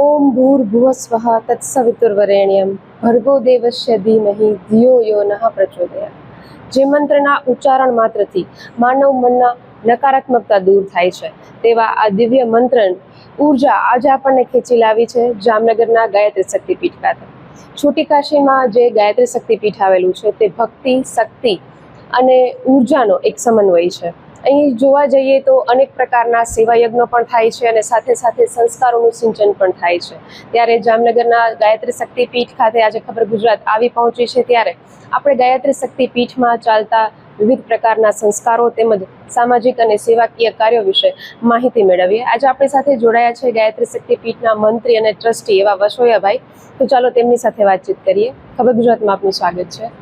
ओम भूर्भुवस्वः तत्सवितुर्वरेण्यं भर्गो देवस्य धीमहि धियो यो नः प्रचोदयात्। જે મંત્રના ઉચ્ચારણ માત્રથી માનવ મનના નકારાત્મકતા દૂર થાય છે તેવા આ દિવ્ય મંત્ર ઉર્જા આજે આપણને ખેંચી લાવી છે જામનગરના ગાયત્રી શક્તિપીઠ ખાતે। છોટી કાશીમાં જે ગાયત્રી શક્તિપીઠ આવેલું છે તે ભક્તિ, શક્તિ અને ઉર્જાનો એક સમન્વય છે। અહીં જોવા જઈએ તો અનેક પ્રકારના સેવા યજ્ઞો પણ થાય છે અને સાથે સાથે સંસ્કારોનું સિંચન પણ થાય છે। ત્યારે જામનગરના ગાયત્રી શક્તિપીઠ ખાતે આજે ખબર ગુજરાત આવી પહોંચી છે ત્યારે આપણે ગાયત્રી શક્તિપીઠમાં ચાલતા વિવિધ પ્રકારના સંસ્કારો તેમજ સામાજિક અને સેવાકીય કાર્યો વિશે માહિતી મેળવીએ। આજે આપણી સાથે જોડાયા છે ગાયત્રી શક્તિપીઠના મંત્રી અને ટ્રસ્ટી એવા વસોયાભાઈ। તો ચાલો તેમની સાથે વાતચીત કરીએ। ખબર ગુજરાતમાં આપનું સ્વાગત છે।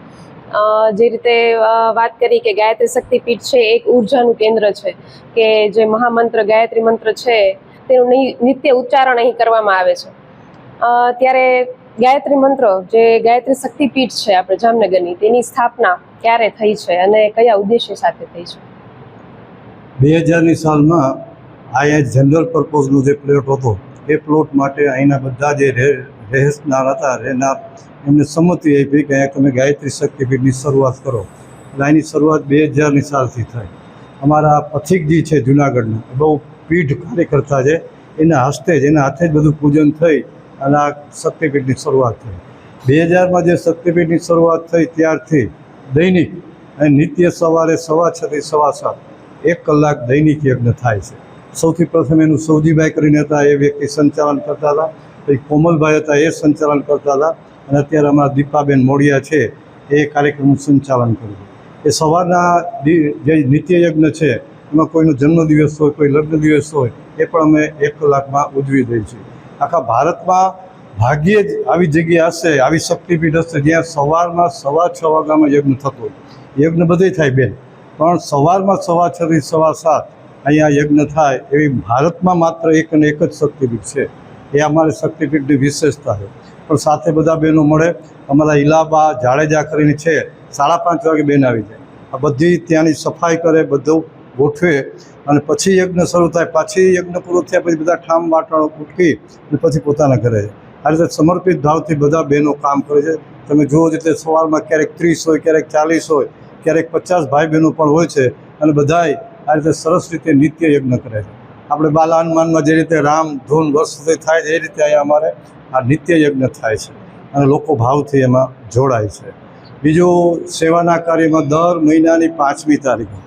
જે રીતે વાત કરી કે ગાયત્રી શક્તિપીઠ છે એક ઉર્જાનું કેન્દ્ર છે કે જે મહામંત્ર ગાયત્રી મંત્ર છે તેનું નિત્ય ઉચ્ચારણ અહીં કરવામાં આવે છે। ત્યારે ગાયત્રી મંત્ર જે ગાયત્રી શક્તિપીઠ છે આપણે જામનગરની તેની સ્થાપના ક્યારે થઈ છે અને કયા ઉદ્દેશ્ય સાથે થઈ છે? 2000ની સાલમાં અહીંયા જનરલ પર્પઝનો જે પ્લોટ હતો એ પ્લોટ માટે અહીંના બધા જે રહેશનાર હતા રહેનાર એમને સંમતિ આપી કે અહીંયા તમે ગાયત્રી શક્તિપીઠની શરૂઆત કરો। એટલે આની શરૂઆત 2000ની સાલથી થઈ। અમારા પથિકજી છે જુનાગઢના, બહુ પીઠ કાર્યકર્તા છે, એના હસ્તે જ એના હાથે જ બધું પૂજન થઈ અને આ શક્તિપીઠની શરૂઆત થઈ। 2000માં જે શક્તિપીઠની શરૂઆત થઈ ત્યારથી દૈનિક અને નિત્ય સવારે 6:30 થી 7:15 1 કલાક દૈનિક યજ્ઞ થાય છે। સૌથી પ્રથમ એનું સૌજીભાઈ કરીને હતા, એ વ્યક્તિ સંચાલન કરતા હતા। પછી કોમલભાઈ હતા, એ સંચાલન કરતા હતા અને અત્યારે અમારા દીપાબેન મોડિયા છે એ કાર્યક્રમનું સંચાલન કર્યું। એ સવારના જે નિત્ય યજ્ઞ છે એમાં કોઈનો જન્મદિવસ હોય, કોઈ લગ્ન દિવસ હોય, એ પણ અમે 1 કલાકમાં ઉજવી દઈએ છીએ। આખા ભારતમાં ભાગ્યે જ આવી જગ્યા હશે, આવી શક્તિપીઠ હશે જ્યાં સવારમાં 6:15 વાગ્યામાં યજ્ઞ થતો હોય। યજ્ઞ બધે થાય બેન, પણ સવારમાં 6:30 થી 7:15 અહીંયા યજ્ઞ થાય એવી ભારતમાં માત્ર એક અને એક જ શક્તિપીઠ છે। એ અમારી શક્તિપીઠની વિશેષતા છે। પણ સાથે બધા બહેનો મળે, અમારા ઇલાબા જાડેજા કરીને છે, 5:30 વાગે બેન આવી જાય, આ બધી ત્યાંની સફાઈ કરે, બધું ગોઠવે અને પછી યજ્ઞ શરૂ થાય। પાછી યજ્ઞ પૂરો થયા પછી બધા ઠામ વાટણ ઉટકી અને પછી પોતાના ઘરે જાય। આ રીતે સમર્પિત ભાવથી બધા બહેનો કામ કરે છે। તમે જુઓ એટલે સવારમાં ક્યારેક 30 હોય, ક્યારેક 40 હોય, ક્યારેક 50 ભાઈ બહેનો પણ હોય છે અને બધાય આ રીતે સરસ રીતે નિત્ય યજ્ઞ કરે છે। આપણે બાલ હનુમાનમાં જે રીતે રામ ધૂન વર્ષથી થાય છે એ રીતે અહીંયા અમારે આ નિત્ય યજ્ઞ થાય છે અને લોકો ભાવથી એમાં જોડાય છે। બીજું સેવાના કાર્યમાં દર મહિનાની 5મી તારીખે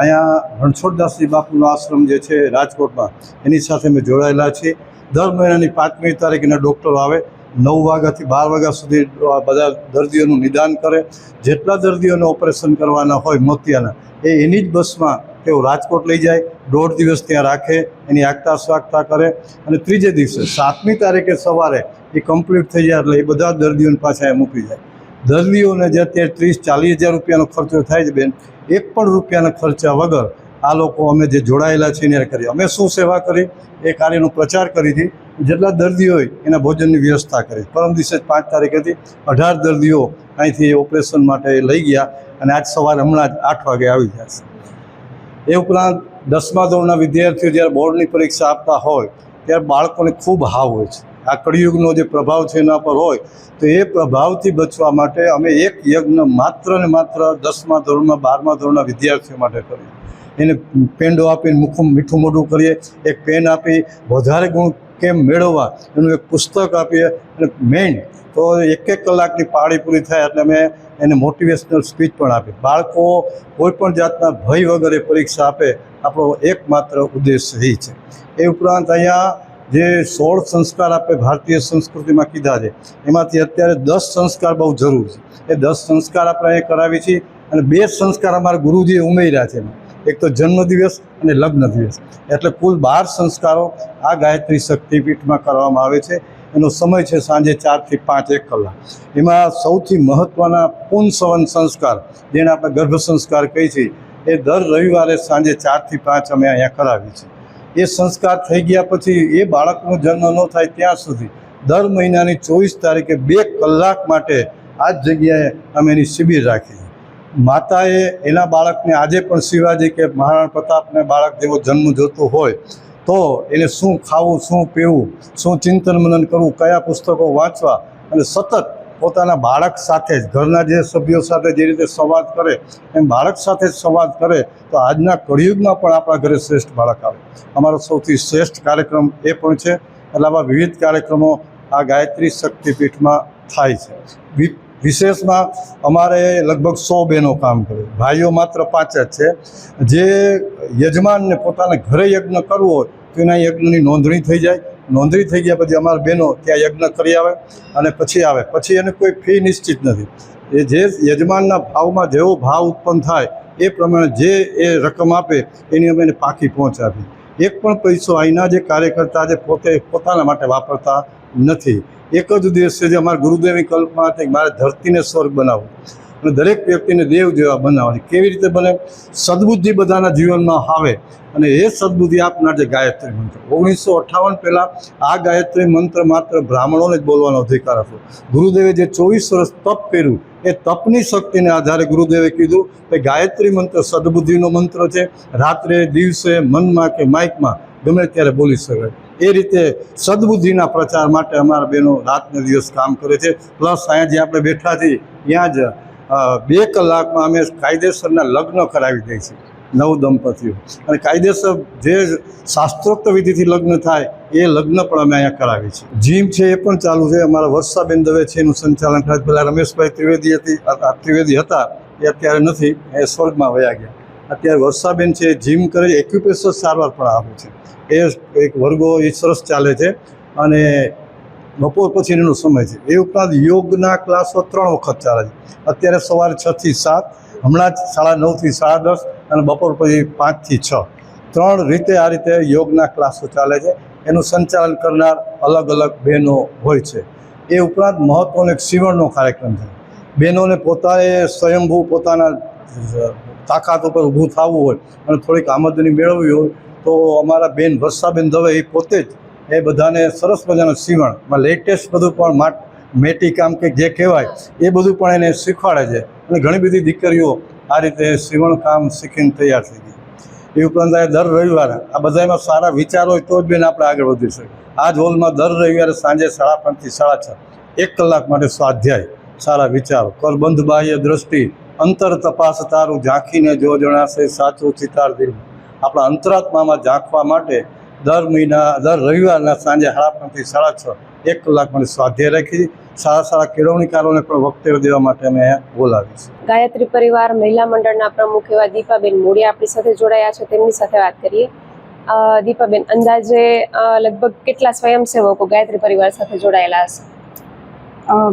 અહીંયા રણછોડદાસજી બાપુનો આશ્રમ જે છે રાજકોટમાં, એની સાથે અમે જોડાયેલા છીએ। દર મહિનાની 5મી તારીખના ડૉક્ટરો આવે, 9 વાગ્યાથી 12 વાગ્યા સુધી બધા દર્દીઓનું નિદાન કરે। જેટલા દર્દીઓને ઓપરેશન કરવાના હોય મોતિયાના, એની જ બસમાં તેઓ રાજકોટ લઈ જાય, 1.5 દિવસ ત્યાં રાખે, એની આગતા સ્વાગતા કરે અને ત્રીજે દિવસે 7મી તારીખે સવારે એ કમ્પ્લીટ થઈ જાય એટલે એ બધા દર્દીઓને પાછા એ મૂકી જાય। દર્દીઓને જે અત્યારે 30-40 હજાર રૂપિયાનો ખર્ચો થાય છે બેન, 1 પણ રૂપિયાના ખર્ચા વગર આ લોકો અમે જે જોડાયેલા છીએ એને કરીએ। અમે શું સેવા કરી એ કાર્યનો પ્રચાર કરી હતી। જેટલા દર્દીઓ હોય એના ભોજનની વ્યવસ્થા કરી। પરમ દિવસે 5 તારીખેથી 18 દર્દીઓ અહીંથી ઓપરેશન માટે લઈ ગયા અને આજ સવારે હમણાં જ 8 વાગે આવી જશે। એ ઉપરાંત 10મા ધોરણના વિદ્યાર્થીઓ જ્યારે બોર્ડની પરીક્ષા આપતા હોય ત્યારે બાળકોને ખૂબ હાવ હોય છે। આ કળિયુગનો જે પ્રભાવ છે એના પર હોય તો એ પ્રભાવથી બચવા માટે અમે એક યજ્ઞ માત્ર ને માત્ર 10મા ધોરણમાં 12મા ધોરણના વિદ્યાર્થીઓ માટે કરીએ। એને પેંડો આપીને મીઠું મોઢું કરીએ, એક પેન આપી વધારે ગુણ કેમ મેળવવા એનું એક પુસ્તક આપીએ અને મેઇન તો 1-1 કલાકની પાળી પૂરી થાય એટલે અમે એને મોટિવેશનલ સ્પીચ પણ આપી। બાળકો કોઈપણ જાતના ભય વગર એ પરીક્ષા આપે, આપણો એકમાત્ર ઉદ્દેશ્ય એ છે। એ ઉપરાંત અહીંયા જે 16 સંસ્કાર આપણે ભારતીય સંસ્કૃતિમાં કીધા છે એમાંથી અત્યારે 10 સંસ્કાર બહુ જરૂર છે। એ 10 સંસ્કાર આપણે અહીંયા કરાવી છીએ અને 2 સંસ્કાર અમારા ગુરુજીએ ઉમેર્યા છે એમાં, એક તો જન્મદિવસ અને લગ્ન દિવસ, એટલે કુલ 12 સંસ્કારો આ ગાયત્રી શક્તિપીઠમાં કરવામાં આવે છે। એનો સમય છે સાંજે 4 થી 5 1 કલાક। એમાં સૌથી મહત્ત્વના પુંસવન સંસ્કાર, જેને આપણે ગર્ભ સંસ્કાર કહીએ છીએ, એ દર રવિવારે સાંજે 4 થી 5 અમે અહીંયા કરાવીએ છીએ। એ સંસ્કાર થઈ ગયા પછી એ બાળકનો જન્મ ન થાય ત્યાં સુધી દર મહિનાની 24 તારીખે 2 કલાક માટે આ જ જગ્યાએ અમે એની શિબિર રાખી છે। માતાએ એના બાળકને આજે પણ શિવાજી કે મહારાણા પ્રતાપને બાળક જેવો જન્મ જોતો હોય તો એને શું ખાવું, શું પીવું, શું ચિંતન મનન કરવું, કયા પુસ્તકો વાંચવા, અને સતત પોતાના બાળક સાથે જ ઘરના જે સભ્યો સાથે જે રીતે સંવાદ કરે એમ બાળક સાથે જ સંવાદ કરે તો આજના કળિયુગમાં પણ આપણા ઘરે શ્રેષ્ઠ બાળક આવે. અમારો સૌથી શ્રેષ્ઠ કાર્યક્રમ એ પણ છે. એટલે આવા વિવિધ કાર્યક્રમો આ ગાયત્રી શક્તિપીઠમાં થાય છે. વિશેષમાં અમારે લગભગ 100 બહેનો કામ કરે, ભાઈઓ માત્ર 5 જ છે. જે યજમાનને પોતાના ઘરે યજ્ઞ કરવો હોય તો એના યજ્ઞની નોંધણી થઈ જાય. નોંધણી થઈ ગયા પછી અમારા બહેનો ત્યાં યજ્ઞ કરી આવે અને પછી એને કોઈ ફી નિશ્ચિત નથી. એ જે યજમાનના ભાવમાં જેવો ભાવ ઉત્પન્ન થાય એ પ્રમાણે જે એ રકમ આપે એની અમે એને પાકી પહોંચાડી. એક પણ પૈસો અહીંના જે કાર્યકર્તા જે પોતાના માટે વાપરતા નથી. એક જ ઉદ્દેશ છે જે અમારા ગુરુદેવની કલ્પના હતી, મારે ધરતીને સ્વર્ગ બનાવવું અને દરેક વ્યક્તિને દેવ જેવા બનાવવાની. કેવી રીતે બને? સદબુદ્ધિ બધાના જીવનમાં આવે અને એ સદબુદ્ધિ આપનાર જે ગાયત્રી મંત્ર 1958 પહેલાં આ ગાયત્રી મંત્ર માત્ર બ્રાહ્મણોને જ બોલવાનો અધિકાર હતો. ગુરુદેવે જે 24 વર્ષ તપ કર્યું એ તપની શક્તિને આધારે ગુરુદેવે કીધું કે ગાયત્રી મંત્ર સદબુદ્ધિનો મંત્ર છે. રાત્રે, દિવસે, મનમાં કે માઇકમાં ગમે ત્યારે બોલી શકાય. એ રીતે સદબુદ્ધિના પ્રચાર માટે અમારા બહેનો રાતને દિવસ કામ કરે છે. પ્લસ અહીંયા જે આપણે બેઠા છીએ ત્યાં જ 2 કલાકમાં અમે કાયદેસરના લગ્ન કરાવી દઈએ છીએ 9 દંપતીઓ, અને કાયદેસર જે શાસ્ત્રોક્ત વિધિથી લગ્ન થાય એ લગ્ન પણ અમે અહીંયા કરાવીએ છીએ. જીમ છે એ પણ ચાલુ છે. અમારા વર્ષાબેન દવે છે એનું સંચાલન થાય. પહેલાં રમેશભાઈ ત્રિવેદી હતા, એ અત્યારે નથી, એ સ્વર્ગમાં વયા ગયા. અત્યારે વર્ષાબેન છે જીમ કરે, એક્યુપ્રેશર સારવાર પણ આપે છે. એ એક વર્ગો એ સરસ ચાલે છે અને બપોર પછીનો સમય છે. એ ઉપરાંત યોગના ક્લાસો 3 વખત ચાલે છે. અત્યારે સવારે 6 થી 7, હમણાં જ 9:30 થી 10:30 અને બપોર પછી 5 થી 6, 3 રીતે આ રીતે યોગના ક્લાસો ચાલે છે. એનું સંચાલન કરનાર અલગ અલગ બહેનો હોય છે. એ ઉપરાંત મહત્ત્વનો એક સીવણનો કાર્યક્રમ છે. બહેનોને પોતાએ સ્વયંભૂ પોતાના તાકાત ઉપર ઊભું થવું હોય અને થોડીક આમદની મેળવવી હોય તો અમારા બેન વર્ષાબેન દવે એ પોતે જ એ બધાને સરસ મજાનું સીવણમાં લેટેસ્ટ બધું પણ મેટી કામ કે જે કહેવાય એ બધું પણ એને શીખવાડે છે. અને ઘણી બધી દીકરીઓ આ રીતે સીવણ કામ શીખીને તૈયાર થઈ ગઈ. એ ઉપરાંત દર રવિવારે આ બધામાં સારા વિચારો હોય તો જ બેન આપણે આગળ વધી શકીએ. આ જ હોલમાં દર રવિવારે સાંજે 5:30 થી 6:30 1 કલાક માટે સ્વાધ્યાય, સારા વિચારો, કરબંધ બાહ્ય દ્રષ્ટિ, અંતર તપાસ તારું ઝાંખીને જો જણાશે સાચું ચિતાર દિલ. આપણા અંતરાત્મામાં ઝાંખવા માટે દર રવિવારના સાંજે 5:30 થી 6:30 1 કલાક માટે સ્વાધ્યાય રાખી. સારા કેળવણીકારોને પણ વક્તવ્ય દેવા માટે અમે અહીંયા બોલાવીએ છીએ. ગાયત્રી પરિવાર મહિલા મંડળના પ્રમુખ એવા દીપાબેન મોડિયા આપણી સાથે જોડાયા છે, તેમની સાથે વાત કરીએ. દીપાબેન, અંદાજે લગભગ કેટલા સ્વયંસેવકો ગાયત્રી પરિવાર સાથે જોડાયેલા હશે?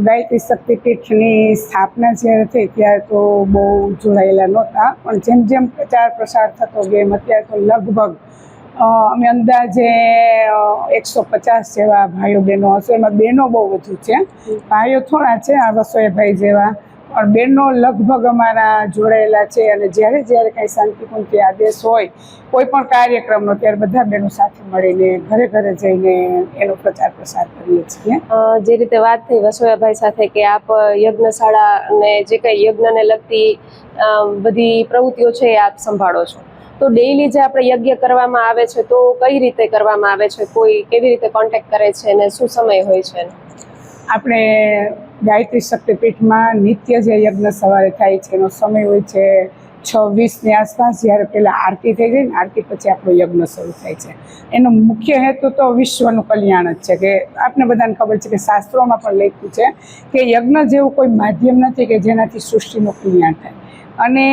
ગાયત્રી શક્તિપીઠની સ્થાપના જ્યારે થઈ ત્યારે તો બહુ જોડાયેલા નહોતા, પણ જેમ જેમ પ્રચાર પ્રસાર થતો ગયો એમ અત્યારે તો લગભગ અમે અંદાજે 150 જેવા ભાઈઓ બહેનો હશે. એમાં બહેનો બહુ વધુ છે, ભાઈઓ થોડા છે, આ વસોયાભાઈ જેવા, પણ બહેનો લગભગ અમારા જોડાયેલા છે. અને જ્યારે કાંઈ શાંતિપૂર્ણથી આદેશ હોય કોઈ પણ કાર્યક્રમનો ત્યારે બધા બહેનો સાથે મળીને ઘરે ઘરે જઈને એનો પ્રચાર પ્રસાર કરીએ છીએ. જે રીતે વાત થઈ વસોયાભાઈ સાથે કે આપ યજ્ઞશાળા અને જે કંઈ યજ્ઞને લગતી બધી પ્રવૃત્તિઓ છે એ આપ સંભાળો છો, તો ડેઈલી જે આપણે યજ્ઞ કરવામાં આવે છે તો કઈ રીતે કરવામાં આવે છે? કોઈ કેવી રીતે કોન્ટેક્ટ કરે છે અને શું સમય હોય છે? આપણે ગાયત્રી શક્તિપીઠમાં નિત્ય જે યજ્ઞ સવારે થાય છે એનો સમય હોય છે 6:20ની આસપાસ, જ્યારે પહેલાં આરતી થઈ જાય ને આરતી પછી આપણો યજ્ઞ શરૂ થાય છે. એનો મુખ્ય હેતુ તો વિશ્વનું કલ્યાણ જ છે. કે આપને બધાને ખબર છે કે શાસ્ત્રોમાં પણ લખ્યું છે કે યજ્ઞ જેવું કોઈ માધ્યમ નથી કે જેનાથી સૃષ્ટિનું કલ્યાણ થાય. અને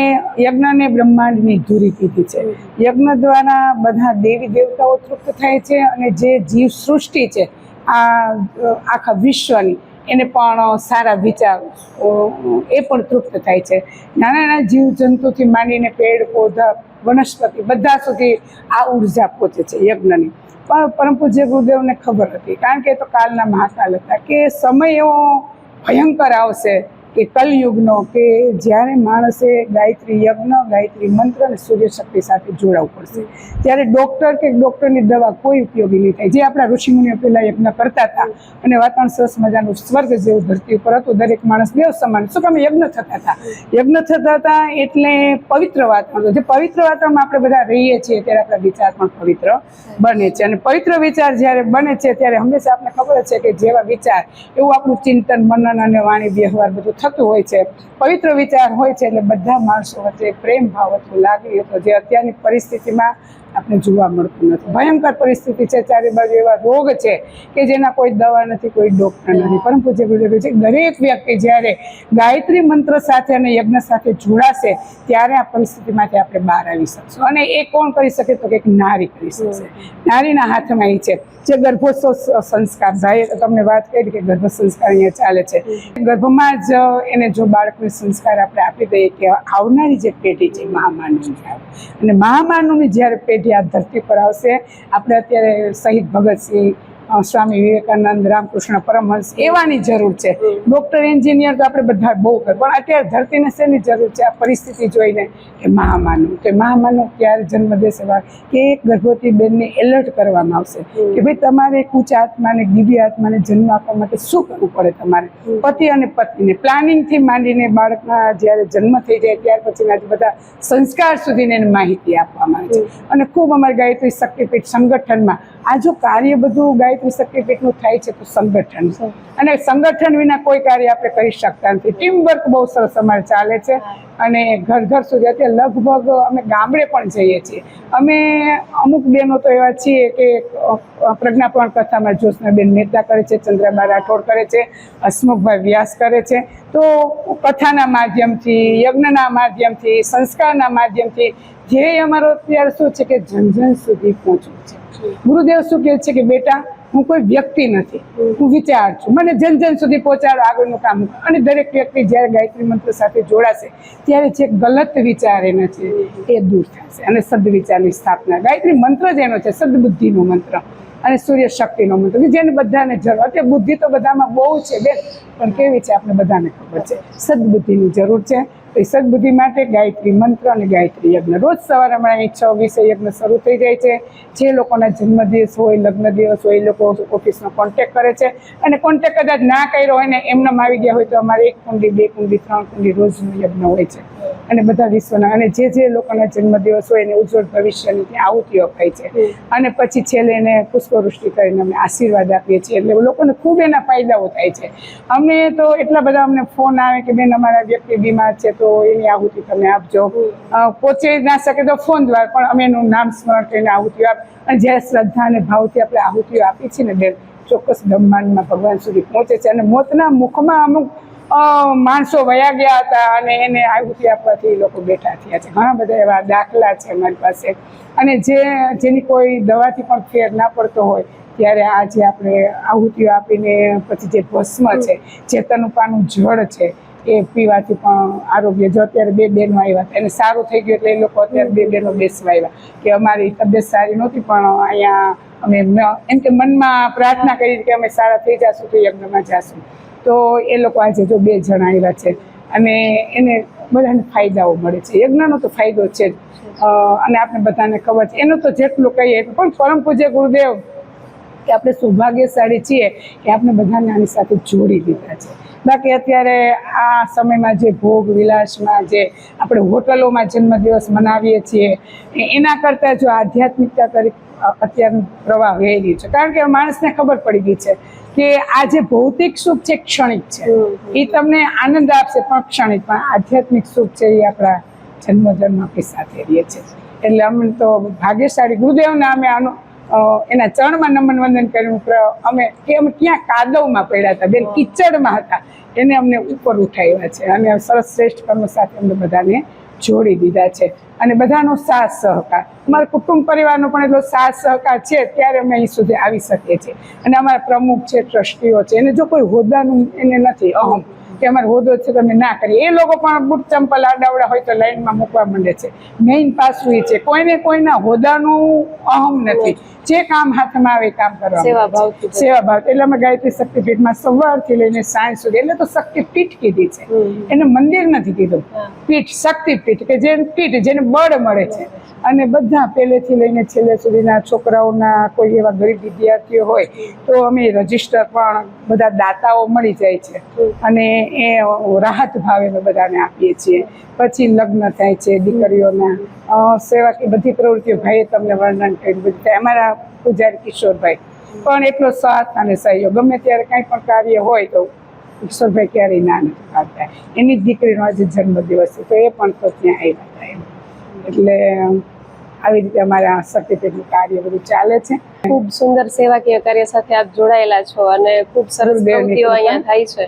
યજ્ઞને બ્રહ્માંડની ધૂરી પીધી છે. યજ્ઞ દ્વારા બધા દેવી દેવતાઓ તૃપ્ત થાય છે અને જે જીવ સૃષ્ટિ છે આખા વિશ્વની એને પણ સારા વિચાર એ પણ તૃપ્ત થાય છે. નાના નાના જીવજંતુથી માંડીને પેડ પૌધા વનસ્પતિ બધા સુધી આ ઉર્જા પહોંચે છે યજ્ઞની. પણ પરમ પૂજ્ય ગુરુદેવને ખબર હતી, કારણ કે એ તો કાલના મહાકાલ હતા, કે સમય એવો ભયંકર આવશે કે કલયુગનો, કે જ્યારે માણસે ગાયત્રી યજ્ઞ, ગાયત્રી મંત્ર અને સૂર્યશક્તિ સાથે જોડાવવું પડશે. ત્યારે ડૉક્ટર કે ડૉક્ટરની દવા કોઈ ઉપયોગી નહીં થાય. જે આપણા ઋષિમુનિઓ પહેલાં યજ્ઞ કરતા હતા અને વાતાવરણ સરસ મજાનું સ્વર્ગ જેવું ધરતી ઉપર હતું, દરેક માણસ દેવ સમાન. શું કામ? યજ્ઞ થતા હતા. યજ્ઞ થતા હતા એટલે પવિત્ર વાતાવરણ. જે પવિત્ર વાતાવરણમાં આપણે બધા રહીએ છીએ ત્યારે આપણા વિચાર પણ પવિત્ર બને છે. અને પવિત્ર વિચાર જ્યારે બને છે ત્યારે હંમેશા આપણે ખબર છે કે જેવા વિચાર એવું આપણું ચિંતન, મનન અને વાણી વ્યવહાર બધું થતું હોય છે. પવિત્ર વિચાર હોય છે એટલે બધા માણસો વચ્ચે પ્રેમ ભાવ હતો, લાગણી હતો, જે અત્યારની પરિસ્થિતિમાં આપણે જોવા મળતું નથી. ભયંકર પરિસ્થિતિ છે, ચારે બાજુ એવા રોગ છે કે જેના કોઈ દવા નથી, કોઈ ડૉક્ટર નથી. પરમ પૂજ્ય ગુરુદેવ છે દરેક વ્યક્તિ જ્યારે ગાયત્રી મંત્ર સાથે અને યજ્ઞ સાથે જોડાશે ત્યારે આ પરિસ્થિતિમાંથી આપણે બહાર આવી શકશું. અને એ કોણ કરી શકે? તો કે એક નારી કરી શકશે. નારીના હાથમાં એ છે જે ગર્ભોત્સવ સંસ્કાર. ભાઈએ તમને વાત કરી કે ગર્ભ સંસ્કાર અહીંયા ચાલે છે. ગર્ભમાં જ એને જો બાળકને સંસ્કાર આપણે આપી દઈએ કે આવનારી જે પેઢી છે મહામાનવની આવે, અને મહામાનવની જ્યારે પેઢી આ ધરતી પર આવશે, આપણે અત્યારે શહીદ ભગતસિંહ, સ્વામી વિવેકાનંદ, રામકૃષ્ણ પરમહંસ એવાની જરૂર છે. ડૉક્ટર, એન્જિનિયર તો આપણે બધા બહુ કરે, પણ અત્યારે ધરતીને શેની જરૂર છે આ પરિસ્થિતિ જોઈને? કે મહામાનવ. કે મહામાનવ ક્યારે જન્મ દેશે કે એક ગર્ભવતી બેનને એલર્ટ કરવામાં આવશે કે ભાઈ તમારે એક ઉચ્ચ આત્માને, દિવ્ય આત્માને જન્મ આપવા માટે શું કરવું પડે? તમારે પતિ અને પત્નીને પ્લાનિંગથી માંડીને બાળકના જ્યારે જન્મ થઈ જાય ત્યાર પછીના બધા સંસ્કાર સુધીને એને માહિતી આપવામાં આવે છે. અને ખૂબ અમારી ગાયત્રી શક્તિપીઠ સંગઠનમાં આ જો કાર્ય બધું ગાયત્રી શક્તિપીઠનું થાય છે તો સંગઠન, અને સંગઠન વિના કોઈ કાર્ય આપણે કરી શકતા નથી. ટીમ વર્ક બહુ સરસ અમારે ચાલે છે. અને ઘર ઘર સુધી અત્યારે લગભગ અમે ગામડે પણ જઈએ છીએ. અમે અમુક બહેનો તો એવા છીએ કે પ્રજ્ઞાપૂર્ણ કથામાં જ્યોત્સનાબેન મહેતા કરે છે, ચંદ્રબા રાઠોડ કરે છે, હસમુખભાઈ વ્યાસ કરે છે. તો કથાના માધ્યમથી, યજ્ઞના માધ્યમથી, સંસ્કારના માધ્યમથી ધ્યેય અમારો અત્યારે શું છે કે જન જન સુધી પહોંચવું છે. ગુરુદેવ શું કહે છે કે બેટા, હું કોઈ વ્યક્તિ નથી, હું વિચાર છું, મને જન જન સુધી પહોંચાડો, આગળનું કામ. અને દરેક વ્યક્તિ જ્યારે ગાયત્રી મંત્ર સાથે જોડાશે ત્યારે જે ગલત વિચાર એના છે એ દૂર થશે અને સદવિચારની સ્થાપના. ગાયત્રી મંત્ર જ એનો છે, સદબુદ્ધિનો મંત્ર અને સૂર્ય શક્તિનો મંત્ર, કે જેને બધાને જરૂર. અત્યારે બુદ્ધિ તો બધામાં બહુ છે બેન, પણ કેવી છે આપણે બધાને ખબર છે. સદબુદ્ધિની જરૂર છે. એ સદબુદ્ધિ માટે ગાયત્રી મંત્ર અને ગાયત્રી યજ્ઞ રોજ સવારે અમારે અહીં 6:20 યજ્ઞ શરૂ થઈ જાય છે. જે લોકોના જન્મદિવસ હોય, લગ્ન દિવસ હોય, એ લોકો ઓફિસનો કોન્ટેક્ટ કરે છે. અને કોન્ટેક્ટ કદાચ ના કર્યો હોય ને એમનામ આવી ગયા હોય તો અમારે 1 કુંડી, 2 કુંડી, 3 કુંડી રોજનો યજ્ઞ હોય છે. અને બધા વિશ્વના, અને જે લોકોના જન્મદિવસ હોય એને ઉજ્જવળ ભવિષ્યની ત્યાં આહુતિઓ અપાય છે. અને પછી છેલ્લે એને પુષ્પવૃષ્ટિ કરીને અમે આશીર્વાદ આપીએ છીએ. એટલે લોકોને ખૂબ એના ફાયદાઓ થાય છે. અમને તો એટલા બધા અમને ફોન આવે કે બેન અમારા વ્યક્તિ બીમાર છે તો એની આહુતિ તમે આપજો. પહોંચી ના શકે તો ફોન દ્વારા પણ અમે એનું નામ સ્મરણ કરીને આહુતિઓ આપ. અને જ્યારે શ્રદ્ધા અને ભાવથી આપણે આહુતિઓ આપી છીએ ને બેન, ચોક્કસ બ્રહ્માંડમાં ભગવાન સુધી પહોંચે છે. અને મોતના મુખમાં અમુક માણસો વયા ગયા હતા અને એને આહુતિ આપવાથી લોકો બેઠા થયા છે. ઘણા બધા એવા દાખલા છે અમારી પાસે. અને જેની કોઈ દવાથી પણ ફેર ના પડતો હોય ત્યારે આજે આપણે આહુતિઓ આપીને પછી જે ભસ્મ છે, ચેતનુપાનું જળ છે, એ પીવાથી પણ આરોગ્ય. જો અત્યારે 2 બહેનો આવ્યા હતા, એને સારું થઈ ગયું એટલે એ લોકો અત્યારે 2 બહેનો બેસવા આવ્યા કે અમારી તબિયત સારી નહોતી પણ અહીંયા અમે એમ કે મનમાં પ્રાર્થના કરી કે અમે સારા થઈ જશું તો યજ્ઞમાં જશું. તો એ લોકો આજે જો 2 જણા આવ્યા છે અને એને બધાને ફાયદાઓ મળે છે. યજ્ઞનો તો ફાયદો છે જ, અને આપણે બધાને ખબર છે. એનું તો જેટલું કહીએ એટલું. પણ પરમ પૂજ્ય ગુરુદેવ કે આપણે સૌભાગ્યશાળી છીએ કે આપણે બધાને આની સાથે જોડી દીધા છે. બાકી અત્યારે આ સમયમાં જે ભોગ વિલાસમાં જે આપણે હોટલોમાં જન્મદિવસ મનાવીએ છીએ એના કરતાં જો આધ્યાત્મિકતા તરીકે અત્યારનું પ્રવાહ વહી રહ્યું છે. કારણ કે માણસને ખબર પડી ગઈ છે કે આ જે ભૌતિક સુખ છે ક્ષણિક છે, એ તમને આનંદ આપશે પણ ક્ષણિક, પણ આધ્યાત્મિક સુખ છે એ આપણા જન્મ આપણી સાથે રહીએ છે. એટલે અમે તો ભાગ્યશાળી ગુરુદેવના અમે આનું એના ચરણમાં નમન વંદન કર્યું. અમે ક્યાં કાદવમાં પડ્યા હતા બેન, કિચડમાં હતા, એને અમને ઉપર ઉઠાવ્યા છે અને સરસ શ્રેષ્ઠ કર્મ સાથે અમને બધાને જોડી દીધા છે. અને બધાનો સાથ સહકાર, અમારા કુટુંબ પરિવારનો પણ એટલો સાથ સહકાર છે ત્યારે અમે અહીં સુધી આવી શકીએ છીએ. અને અમારા પ્રમુખ છે, ટ્રસ્ટીઓ છે, એને જો કોઈ હોદ્દાનું એને નથી અહમ, કે અમારે હોદો છે તો અમે ના કરીએ. એ લોકો પણ બૂટ ચંપલ આડાવડા હોય તો લાઈનમાં મૂકવા માંડે છે. મેઇન પાસું એ છે, કોઈને કોઈના હોદાનું અહમ નથી. જે કામ હાથમાં આવે એ કામ કરવા સેવા ભાવથી સેવા ભાવ. એટલે અમે ગાયત્રી શક્તિપીઠમાં સવારથી લઈને સાંજ સુધી, એટલે તો શક્તિપીઠ કીધી છે, એને મંદિર નથી કીધું. પીઠ, શક્તિપીઠ, કે જે પીઠ જેને બળ મળે છે. અને બધા પહેલેથી લઈને છેલ્લે સુધીના છોકરાઓના કોઈ એવા ગરીબ વિદ્યાર્થીઓ હોય તો અમે રજીસ્ટર પણ બધા દાતાઓ મળી જાય છે અને એ રાહત ભાવે અમે બધાને આપીએ છીએ. પછી લગ્ન થાય છે દીકરીઓના, સેવા બધી પ્રવૃત્તિઓ ભાઈએ તમને વર્ણન કર્યું બધી થાય. અમારા પૂજારી કિશોરભાઈ પણ એટલો સાથ અને સહયોગ, ગમે ત્યારે કાંઈ પણ કાર્ય હોય તો કિશોરભાઈ ક્યારેય ના નથી પાડતા. એની જ દીકરીનો આજે જન્મદિવસ છે તો એ પણ તો ત્યાં આવ્યા હતા એમ. એટલે આવી રીતે અમારા શક્તિપીઠનું કાર્ય બધું ચાલે છે. ખૂબ સુંદર સેવાકીય કાર્ય સાથે આપ જોડાયેલા છો અને ખૂબ સરસ પ્રવૃત્તિઓ અહીંયા થાય છે.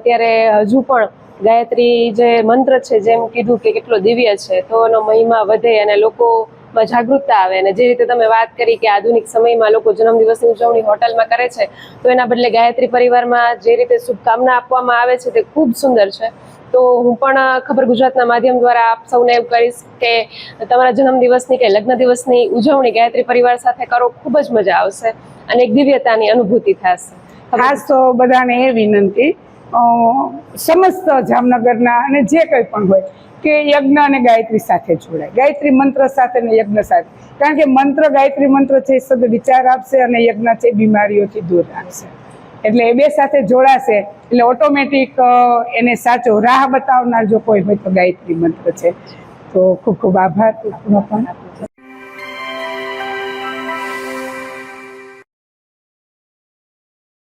ત્યારે હજુ પણ ગાયત્રી જે મંત્ર છે, જેમ કીધું કે કેટલો દિવ્ય છે, તો એનો મહિમા વધે અને લોકોમાં જાગૃતતા આવે. અને જે રીતે તમે વાત કરી કે આધુનિક સમયમાં લોકો જન્મદિવસની ઉજવણી હોટલમાં કરે છે, તો એના બદલે ગાયત્રી પરિવારમાં જે રીતે શુભકામના આપવામાં આવે છે તે ખૂબ સુંદર છે. તો હું પણ ખબર ગુજરાતના માધ્યમ દ્વારા આપ સૌને એવું કહીશ કે તમારા જન્મદિવસની કે લગ્ન દિવસની ઉજવણી ગાયત્રી પરિવાર સાથે કરો, ખૂબ જ મજા આવશે અને એક દિવ્યતાની અનુભૂતિ થશે. ખાસ તો બધાને એ વિનંતી, સમસ્ત જામનગરના અને જે કંઈ પણ હોય કે યજ્ઞ અને ગાયત્રી સાથે જોડાય, ગાયત્રી મંત્ર સાથે અને યજ્ઞ સાથે. કારણ કે મંત્ર, ગાયત્રી મંત્ર છે એ સદ વિચાર આપશે અને યજ્ઞ છે બીમારીઓથી દૂર રાખશે. એટલે એ બે સાથે જોડાશે એટલે ઓટોમેટિક એને સાચો રાહ બતાવનાર જો કોઈ હોય તો ગાયત્રી મંત્ર છે. તો ખૂબ ખૂબ આભાર આપનો પણ.